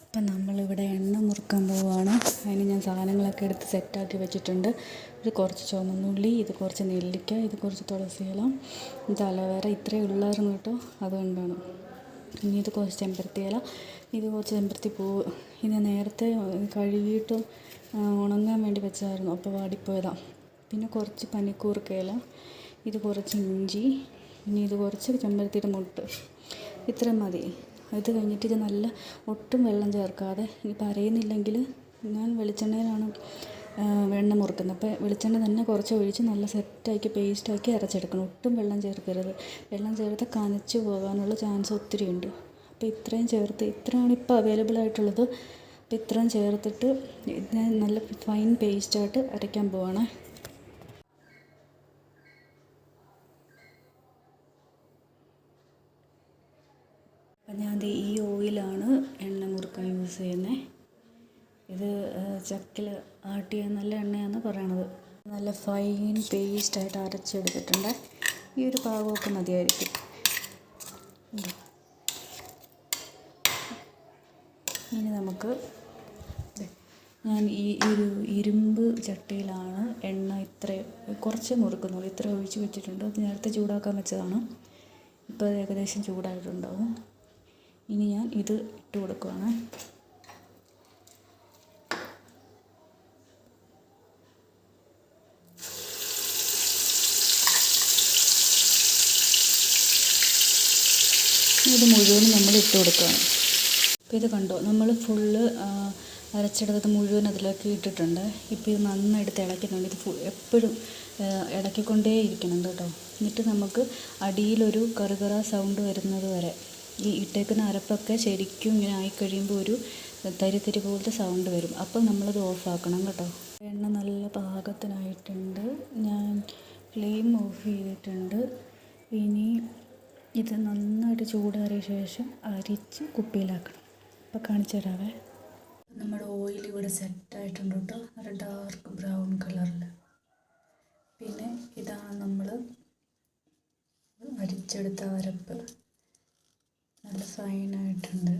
അപ്പം നമ്മളിവിടെ എണ്ണ മുറുക്കാൻ പോവുകയാണ്. അതിന് ഞാൻ സാധനങ്ങളൊക്കെ എടുത്ത് സെറ്റാക്കി വെച്ചിട്ടുണ്ട്. ഇത് കുറച്ച് ചുവന്നുള്ളി, ഇത് കുറച്ച് നെല്ലിക്ക, ഇത് കുറച്ച് തുളസി ഇല, ഇത് അലോവേര. ഇത്രയും ഉള്ളായിരുന്നു കേട്ടോ, അതുകൊണ്ടാണ്. ഇനി ഇത് കുറച്ച് ചെമ്പരത്തി ഇല, ഇത് കുറച്ച് ചെമ്പരത്തി പൂവ്. ഇത് നേരത്തെ കഴുകിയിട്ട് ഉണങ്ങാൻ വേണ്ടി വെച്ചായിരുന്നു, അപ്പോൾ വാടിപ്പോയതാണ്. പിന്നെ കുറച്ച് പനിക്കൂർക്ക ഇല, ഇത് കുറച്ച് ഇഞ്ചി, ഇനി ഇത് കുറച്ച് ചെമ്പരത്തിയുടെ മുട്ട്. ഇത്രയും മതി. ഇത് കഴിഞ്ഞിട്ട് ഇത് നല്ല ഒട്ടും വെള്ളം ചേർക്കാതെ, ഇനിയിപ്പോൾ അരയുന്നില്ലെങ്കിൽ ഞാൻ വെളിച്ചെണ്ണയിലാണ് എണ്ണ മുറുക്കുന്നത്. അപ്പോൾ വെളിച്ചെണ്ണ തന്നെ കുറച്ച് ഒഴിച്ച് നല്ല സെറ്റാക്കി പേസ്റ്റാക്കി അരച്ചെടുക്കണം. ഒട്ടും വെള്ളം ചേർക്കരുത്. വെള്ളം ചേർത്ത് കനച്ച് പോകാനുള്ള ചാൻസ് ഒത്തിരി ഉണ്ട്. അപ്പോൾ ഇത്രയും ചേർത്ത്, ഇത്രയാണ് ഇപ്പോൾ അവൈലബിൾ ആയിട്ടുള്ളത്. അപ്പോൾ ഇത്രയും ചേർത്തിട്ട് ഇതിനെ നല്ല ഫൈൻ പേസ്റ്റായിട്ട് അരയ്ക്കാൻ പോവാണ്. അപ്പം ഞാൻ ഈ ഓയിലാണ് എണ്ണ മുറുക്കാൻ യൂസ് ചെയ്യുന്നത്. ഇത് ചക്കിൽ ആട്ടിയ നല്ല എണ്ണയാണെന്ന് പറയണത്. നല്ല ഫൈൻ പേസ്റ്റായിട്ട് അരച്ചെടുത്തിട്ടുണ്ട്. ഈ ഒരു പാകമൊക്കെ മതിയായിരിക്കും. ഇനി നമുക്ക്, ഞാൻ ഈ ഒരു ഇരുമ്പ് ചട്ടിയിലാണ് എണ്ണ കുറച്ച് മുറുക്കുന്നുള്ളൂ. ഇത്ര ഒഴിച്ച് വെച്ചിട്ടുണ്ട്. അത് നേരത്തെ ചൂടാക്കാൻ വെച്ചതാണ്. ഇപ്പോൾ ഏകദേശം ചൂടായിട്ടുണ്ടാവും. ഇനി ഞാൻ ഇത് ഇട്ട് കൊടുക്കുകയാണ്. ഇത് മുഴുവനും നമ്മൾ ഇട്ട് കൊടുക്കുകയാണ്. അപ്പോൾ ഇത് കണ്ടോ, നമ്മൾ ഫുള്ള് അരച്ചെടുത്തത് മുഴുവൻ അതിലേക്ക് ഇട്ടിട്ടുണ്ട്. ഇപ്പോൾ ഇത് നന്നായിട്ട് ഇളക്കുന്നുണ്ട്. ഇത് എപ്പോഴും ഇളക്കിക്കൊണ്ടേ ഇരിക്കണം കേട്ടോ. എന്നിട്ട് നമുക്ക് അടിയിലൊരു കറുകറ സൗണ്ട് വരുന്നത് വരെ ഈ ഇട്ടേക്കുന്ന അരപ്പൊക്കെ ശരിക്കും ഇങ്ങനെ ആയിക്കഴിയുമ്പോൾ ഒരു തരി പോലത്തെ സൗണ്ട് വരും. അപ്പം നമ്മളത് ഓഫാക്കണം കേട്ടോ. എണ്ണ നല്ല പാകത്തിനായിട്ടുണ്ട്. ഞാൻ ഫ്ലെയിം ഓഫ് ചെയ്തിട്ടുണ്ട്. ഇനി ഇത് നന്നായിട്ട് ചൂടാറിയ ശേഷം അരിച്ച് കുപ്പിയിലാക്കണം. അപ്പോൾ കാണിച്ചു തരാവേ. നമ്മുടെ ഓയിൽ ഇവിടെ സെറ്റായിട്ടുണ്ട് കേട്ടോ, നല്ല ഡാർക്ക് ബ്രൗൺ കളറിൽ. പിന്നെ ഇതാണ് നമ്മൾ അരിച്ചെടുത്ത അരപ്പ്. നല്ല ഫൈനായിട്ടുണ്ട്.